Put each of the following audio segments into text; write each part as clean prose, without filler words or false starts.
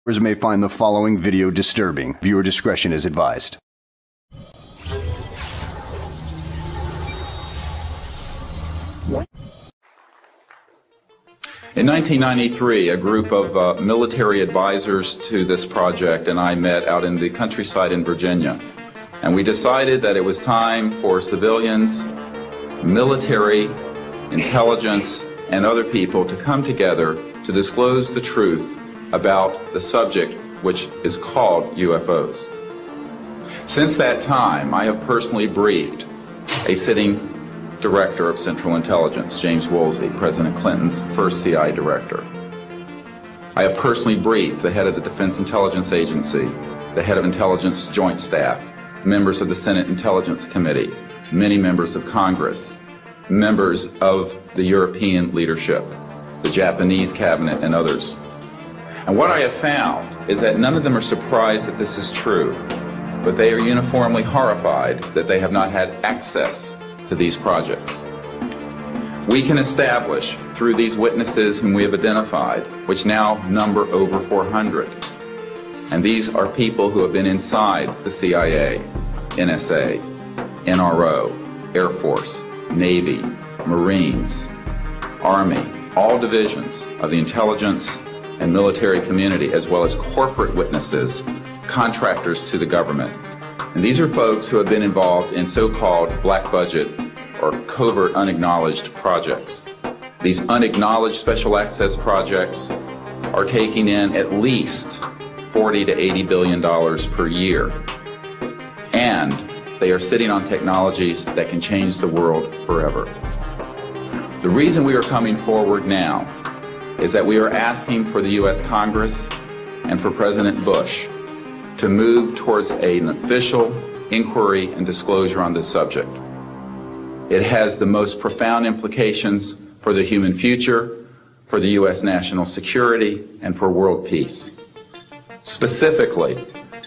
Viewers may find the following video disturbing. Viewer discretion is advised. In 1993, a group of military advisors to this project and I met out in the countryside in Virginia. And we decided that it was time for civilians, military, intelligence, and other people to come together to disclose the truth about the subject which is called UFOs. Since that time, I have personally briefed a sitting Director of Central Intelligence, James Woolsey, President Clinton's first CIA director. I have personally briefed the head of the Defense Intelligence Agency, the head of Intelligence Joint Staff, members of the Senate Intelligence Committee, many members of Congress, members of the European leadership, the Japanese cabinet, and others. And what I have found is that none of them are surprised that this is true, but they are uniformly horrified that they have not had access to these projects. We can establish through these witnesses whom we have identified, which now number over 400, and these are people who have been inside the CIA, NSA, NRO, Air Force, Navy, Marines, Army, all divisions of the intelligence and military community, as well as corporate witnesses, contractors to the government. And these are folks who have been involved in so-called black budget or covert unacknowledged projects. These unacknowledged special access projects are taking in at least $40 to $80 billion per year. And they are sitting on technologies that can change the world forever. The reason we are coming forward now is that we are asking for the U.S. Congress and for President Bush to move towards an official inquiry and disclosure on this subject. It has the most profound implications for the human future, for the U.S. national security, and for world peace. Specifically,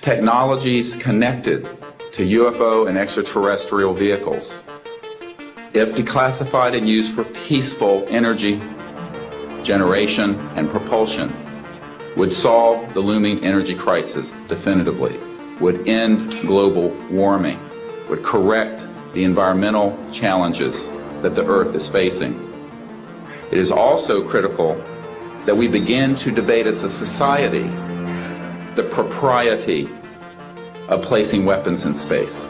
technologies connected to UFO and extraterrestrial vehicles, if declassified and used for peaceful energy generation and propulsion, would solve the looming energy crisis definitively, would end global warming, would correct the environmental challenges that the Earth is facing. It is also critical that we begin to debate as a society the propriety of placing weapons in space.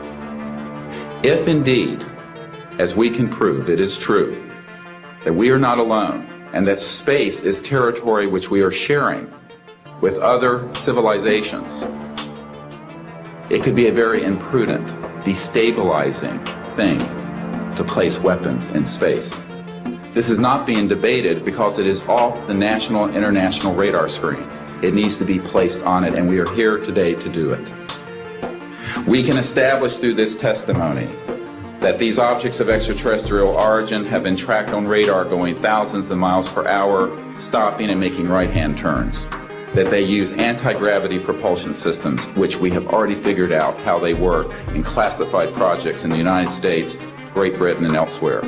If indeed, as we can prove, it is true that we are not alone and that space is territory which we are sharing with other civilizations, it could be a very imprudent, destabilizing thing to place weapons in space. This is not being debated because it is off the national and international radar screens. It needs to be placed on it, and we are here today to do it. We can establish through this testimony that these objects of extraterrestrial origin have been tracked on radar going thousands of miles per hour, stopping and making right-hand turns. That they use anti-gravity propulsion systems, which we have already figured out how they work in classified projects in the United States, Great Britain, and elsewhere.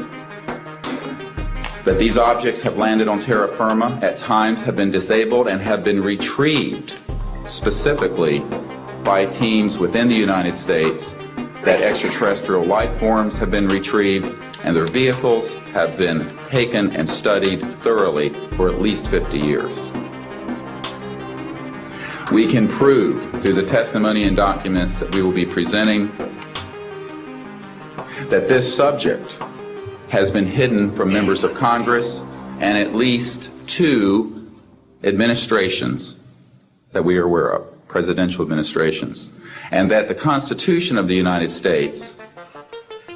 That these objects have landed on terra firma, at times have been disabled, and have been retrieved specifically by teams within the United States, that extraterrestrial life forms have been retrieved, and their vehicles have been taken and studied thoroughly for at least 50 years. We can prove through the testimony and documents that we will be presenting that this subject has been hidden from members of Congress and at least 2 administrations that we are aware of, presidential administrations, and that the Constitution of the United States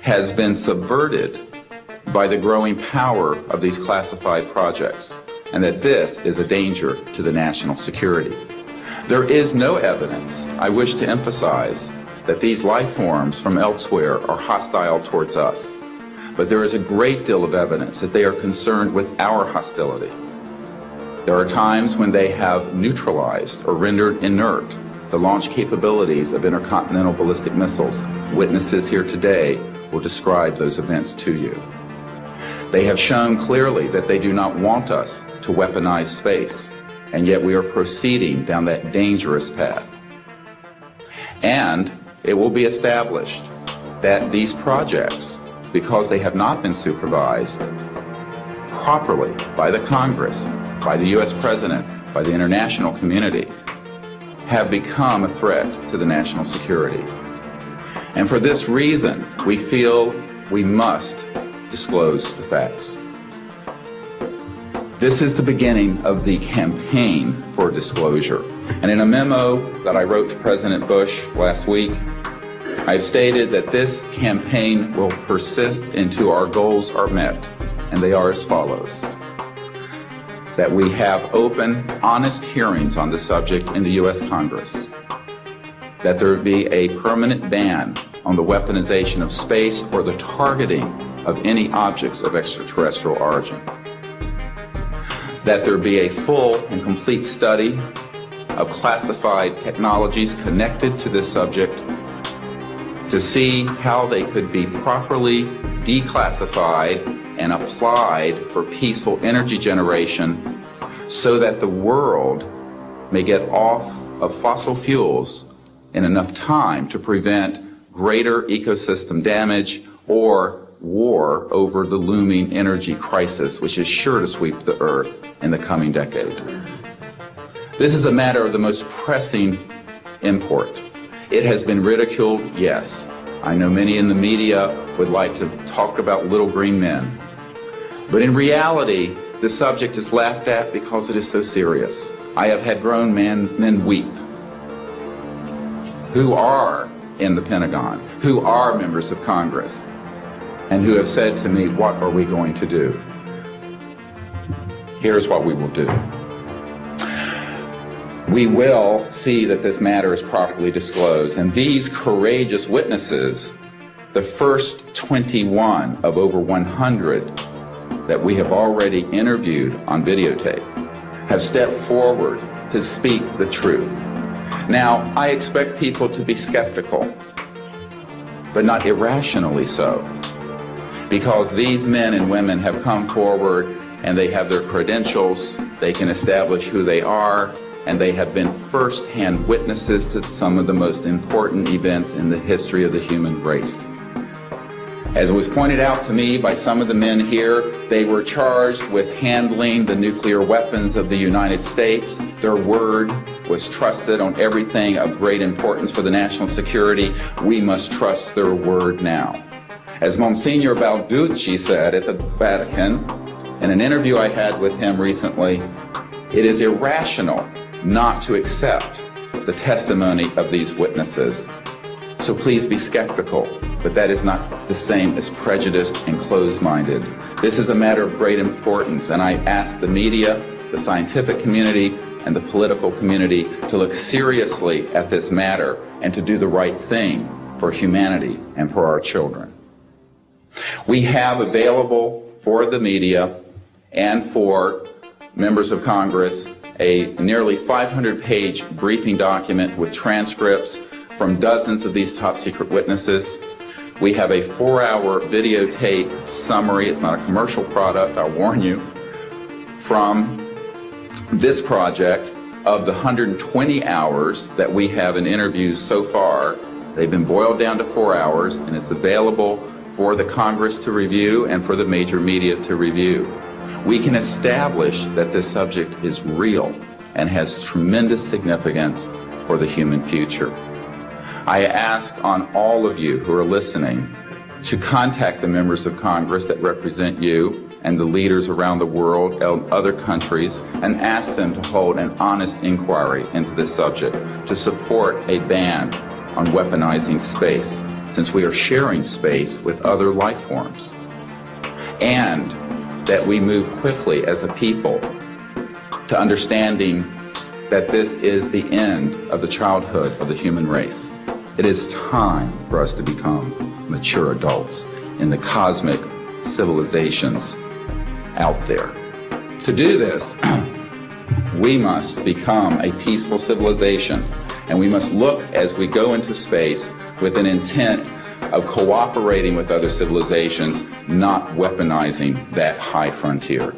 has been subverted by the growing power of these classified projects, and that this is a danger to the national security. There is no evidence, I wish to emphasize, that these life forms from elsewhere are hostile towards us. But there is a great deal of evidence that they are concerned with our hostility. There are times when they have neutralized or rendered inert the launch capabilities of intercontinental ballistic missiles. Witnesses here today will describe those events to you. They have shown clearly that they do not want us to weaponize space, and yet we are proceeding down that dangerous path. And it will be established that these projects, because they have not been supervised properly by the Congress, by the U.S. President, by the international community, have become a threat to the national security. And for this reason, we feel we must disclose the facts. This is the beginning of the campaign for disclosure. And in a memo that I wrote to President Bush last week, I've stated that this campaign will persist until our goals are met, and they are as follows: that we have open, honest hearings on the subject in the U.S. Congress, that there be a permanent ban on the weaponization of space or the targeting of any objects of extraterrestrial origin, that there be a full and complete study of classified technologies connected to this subject to see how they could be properly declassified and applied for peaceful energy generation so that the world may get off of fossil fuels in enough time to prevent greater ecosystem damage or war over the looming energy crisis, which is sure to sweep the earth in the coming decade. This is a matter of the most pressing import. It has been ridiculed, yes. I know many in the media would like to talk about little green men. But in reality, the subject is laughed at because it is so serious. I have had grown men weep who are in the Pentagon, who are members of Congress, and who have said to me, what are we going to do? Here's what we will do. We will see that this matter is properly disclosed, and these courageous witnesses, the first 21 of over 100 that we have already interviewed on videotape, have stepped forward to speak the truth. Now, I expect people to be skeptical, but not irrationally so, because these men and women have come forward and they have their credentials, they can establish who they are, and they have been first-hand witnesses to some of the most important events in the history of the human race. As was pointed out to me by some of the men here, they were charged with handling the nuclear weapons of the United States. Their word was trusted on everything of great importance for the national security. We must trust their word now. As Monsignor Balducci said at the Vatican, in an interview I had with him recently, it is irrational not to accept the testimony of these witnesses. So please be skeptical, but that is not the same as prejudiced and closed-minded. This is a matter of great importance, and I ask the media, the scientific community, and the political community to look seriously at this matter and to do the right thing for humanity and for our children. We have available for the media and for members of Congress a nearly 500-page briefing document with transcripts from dozens of these top-secret witnesses. We have a 4-hour videotape summary, it's not a commercial product, I'll warn you, from this project of the 120 hours that we have in interviews so far. They've been boiled down to 4 hours, and it's available for the Congress to review and for the major media to review. We can establish that this subject is real and has tremendous significance for the human future. I ask on all of you who are listening to contact the members of Congress that represent you and the leaders around the world and other countries and ask them to hold an honest inquiry into this subject to support a ban on weaponizing space, since we are sharing space with other life forms, and that we move quickly as a people to understanding that this is the end of the childhood of the human race. It is time for us to become mature adults in the cosmic civilizations out there. To do this, we must become a peaceful civilization, and we must look as we go into space with an intent of cooperating with other civilizations, not weaponizing that high frontier.